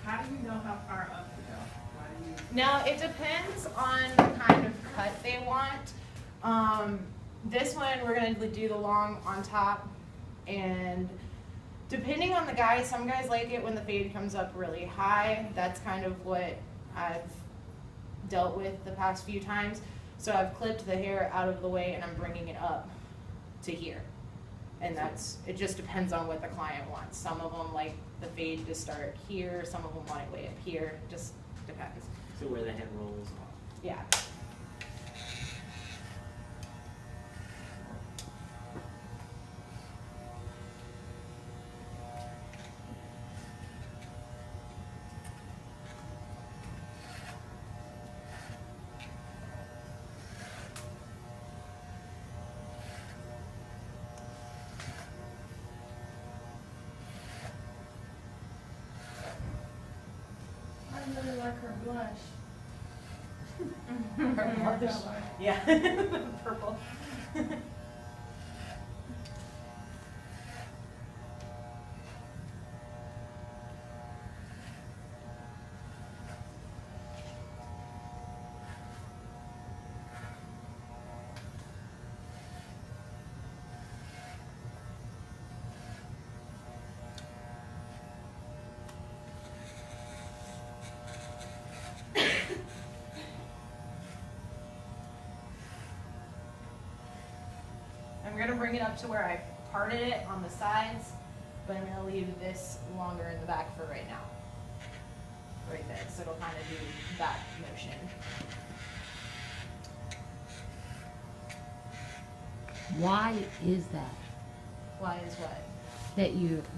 How do you know how far up to go? Why do you? Now, it depends on the kind of cut they want. This one, we're gonna do the long on top, and depending on the guy, some guys like it when the fade comes up really high. That's kind of what I've dealt with the past few times. So I've clipped the hair out of the way and I'm bringing it up to here. And it just depends on what the client wants. Some of them like the fade to start here, some of them want it way up here, just depends. So where the head rolls off. Yeah. I really like her blush. Her blush. color. Yeah, purple. I'm gonna bring it up to where I parted it on the sides, but I'm gonna leave this longer in the back for right now. Right there, so it'll kind of do that motion. Why is that? Why is what?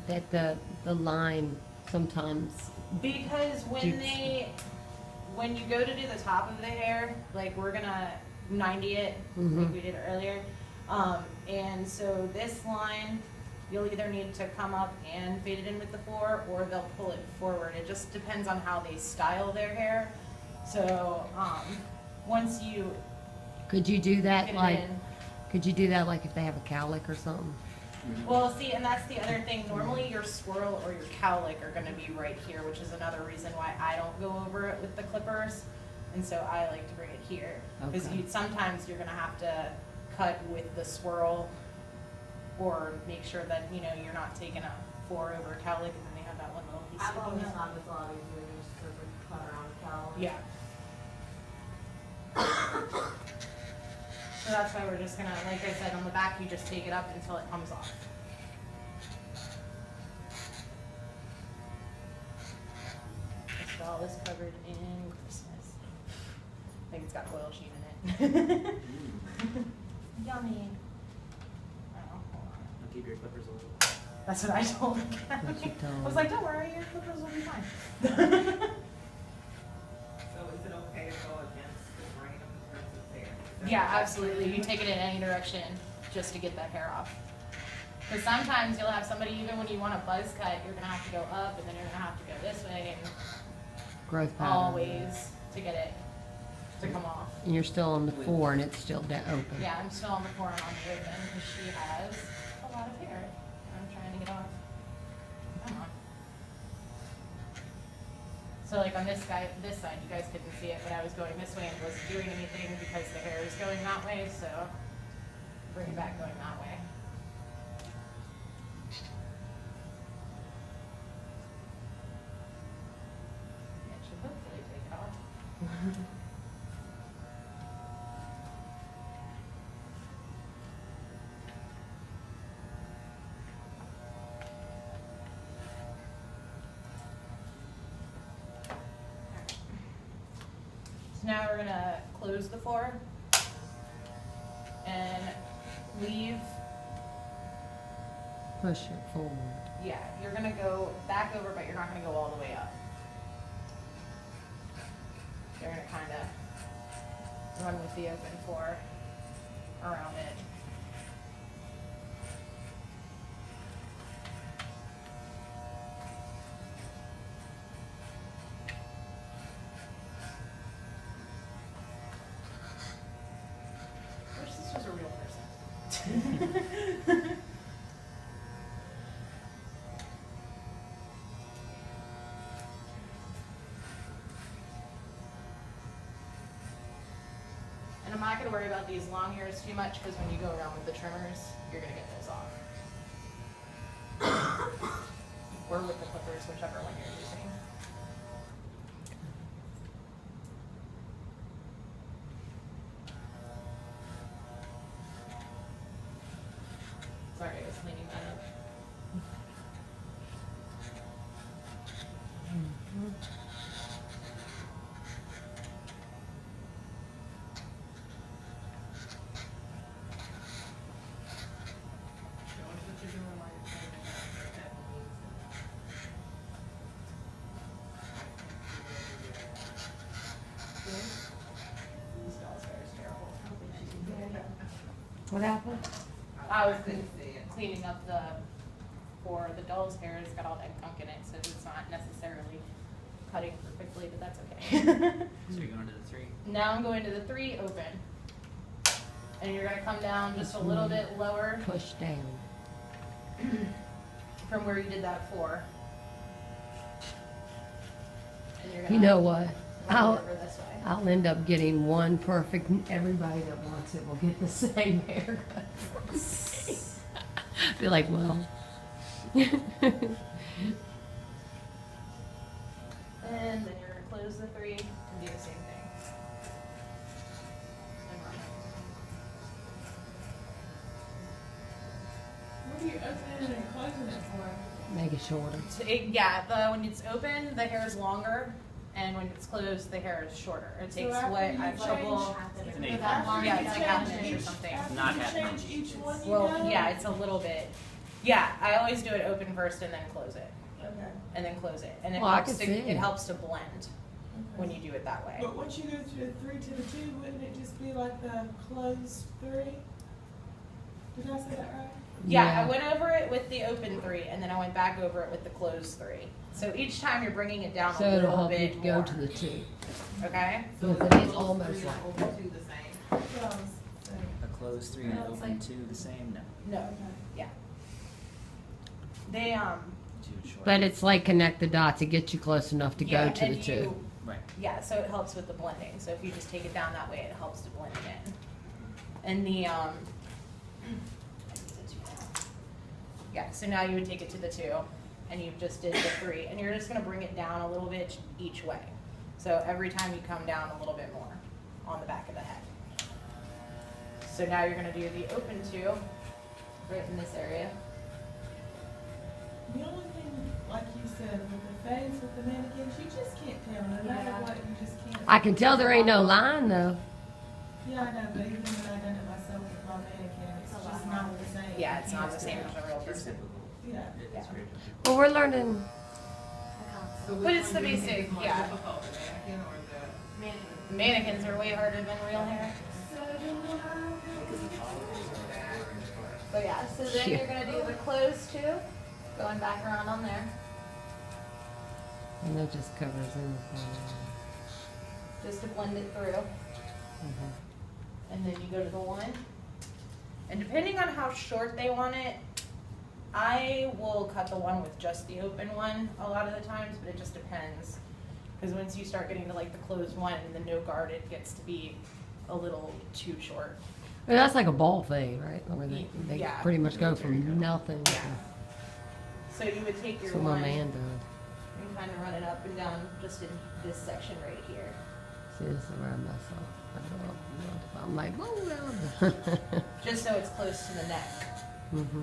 That the line sometimes, Because when you go to do the top of the hair, like we're gonna 90 it, like we did earlier. And so this line, you'll either need to come up and fade it in with the floor, or they'll pull it forward. It just depends on how they style their hair. So, once you could you do that get it like, in. could you do that like if they have a cowlick or something? Well, see, and that's the other thing. Normally your swirl or your cowlick are gonna be right here, which is another reason why I don't go over it with the clippers. And so I like to bring it here. Because Okay. sometimes you're gonna have to cut with the swirl, or make sure that, you know, you're not taking a 4/over cowlick, and then they have that one little piece I've sticking always out. thought it's a lot easier just to cut around the cowl. Yeah. So that's why we're just gonna, like I said, on the back, you just take it up until it comes off. This doll is covered in Christmas. I think it's got oil sheen in it. Yummy. Oh, hold on. I'll keep your clippers a little. That's what I told him. What you told I was him. like, don't worry, your clippers will be fine. So is it okay to go against the grain of the person's hair? Is that- Yeah, absolutely. You take it in any direction just to get that hair off. Because sometimes you'll have somebody, even when you want a buzz cut, you're going to have to go up, and then you're going to have to go this way, and Growth pattern. all ways to get it to come off. And you're still on the 4 and it's still open. Yeah, I'm still on the floor and on the open because she has a lot of hair. I'm trying to get off. Come on. So like on this side, you guys couldn't see it, but I was going this way and wasn't doing anything because the hair is going that way, so bring it back going that way. It should hopefully take it off. So now we're gonna close the floor and leave. Push it forward. Yeah, you're gonna go back over, but you're not gonna go all the way up. You're gonna kind of run with the open floor around it. Wish this was a real person. worry about these long hairs too much because when you go around with the trimmers, you're gonna get those off. Or with the clippers, whichever one you're using. Sorry, I was cleaning that up. These dolls hair is terrible. What happened? I was cleaning up for the doll's hair, it's got all that gunk in it, so it's not necessarily cutting perfectly, but that's okay. So you're going to the 3. Now I'm going to the 3 open. And you're gonna come down just a little bit lower Push down. from where you did that 4. And you're You gonna know what? run it I'll over this way. I'll end up getting one perfect. Everybody that wants it will get the same haircut. Be like, well. And then you're gonna close the 3 and do the same thing. And run it. What are you opening and closing it for? Make it shorter. So when it's open, the hair is longer, and when it's closed, the hair is shorter. It takes after what, you a couple, It's an 8. yeah, it's like half an inch or something. After Not you half change an each one, you Well, know? yeah, it's a little bit. Yeah, I always do it open first and then close it, Okay. and then close it, and it Well, I helps can to see it it. helps to blend when you do it that way. But once you go through the 3 to the 2, wouldn't it just be like the closed 3? Did I say that right? Yeah, I went over it with the open 3, and then I went back over it with the closed 3. So each time you're bringing it down So a it'll little help you bit to go more. to the 2. Okay. Because it is almost like. Over to the same. That's what I was saying. A closed 3 and No, it's open like- 2 the same? No. No. Okay. Yeah. They 2 short. But it's like connect the dots. It gets you close enough to yeah, go to the and 2. you- Right. Yeah, so it helps with the blending. So if you just take it down that way, it helps to blend it in. And the yeah, so now you would take it to the 2, and you just did the 3, and you're just gonna bring it down a little bit each way. So every time you come down a little bit more on the back of the head. So now you're gonna do the open 2, right in this area. The only thing, like you said, with the fades, with the mannequins, you just can't tell. No matter Yeah. what, you just can't. I can tell there ain't no line though. Yeah, I know, but even when I done it myself with my mannequin, it's just not the same. Yeah, it's You not can't the same tell. as a real It's person. typical. Yeah. It's Yeah. very typical. Well, we're learning. But it's the basic, yeah. Difficult, the mannequin or the. Mannequins are way harder than real hair. But yeah, so then you're gonna do the closed 2, going back around on there, And that just covers in. just to blend it through. And then you go to the 1. And depending on how short they want it, I will cut the one with just the open one a lot of the times, but it just depends. Because once you start getting to like the closed one and the no guard, it gets to be a little too short. Well, that's like a ball fade, right? Where they Yeah. pretty much go from nothing to. Yeah. So you would take your That's what one my man and does. kind of run it up and down just in this section right here. See, this is where I mess up. I'm like, whoa. Just so it's close to the neck. Mm-hmm.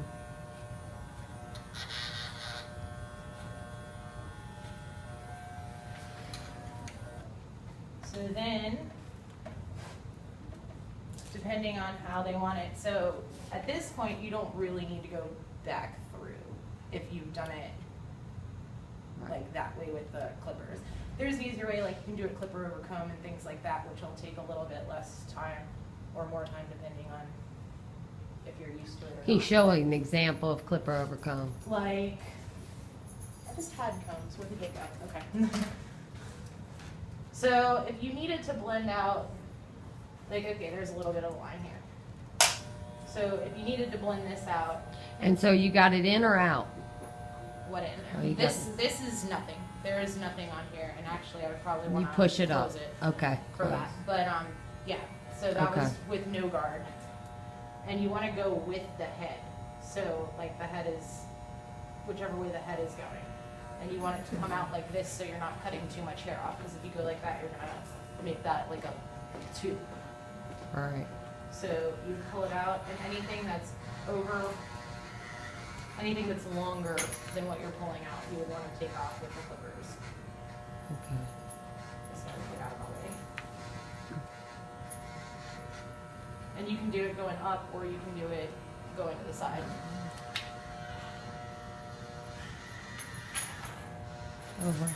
So then, depending on how they want it, so at this point, you don't really need to go back through if you've done it like that way with the clippers. There's an easier way, like you can do a clipper over comb and things like that, which will take a little bit less time or more time depending on if you're used to it or He's not. showing an example of clipper overcome. Like, I just had combs. Where did they go? Okay. So if you needed to blend out, like, okay, there's a little bit of line here. So if you needed to blend this out, And so you got it in or out? what in Oh, there? you This is nothing. There is nothing on here, and actually I would probably You want to push it up. close it Okay. for that. But yeah. So that was Okay. with no guard. And you wanna go with the head. So like the head is, whichever way the head is going. And you want it to come out like this so you're not cutting too much hair off, because if you go like that, you're gonna make that like a tube. Alright. So you pull it out, and anything that's longer than what you're pulling out, you would want to take off with the clippers. Okay. Just gotta get out of the way. And you can do it going up, or you can do it going to the side. Over.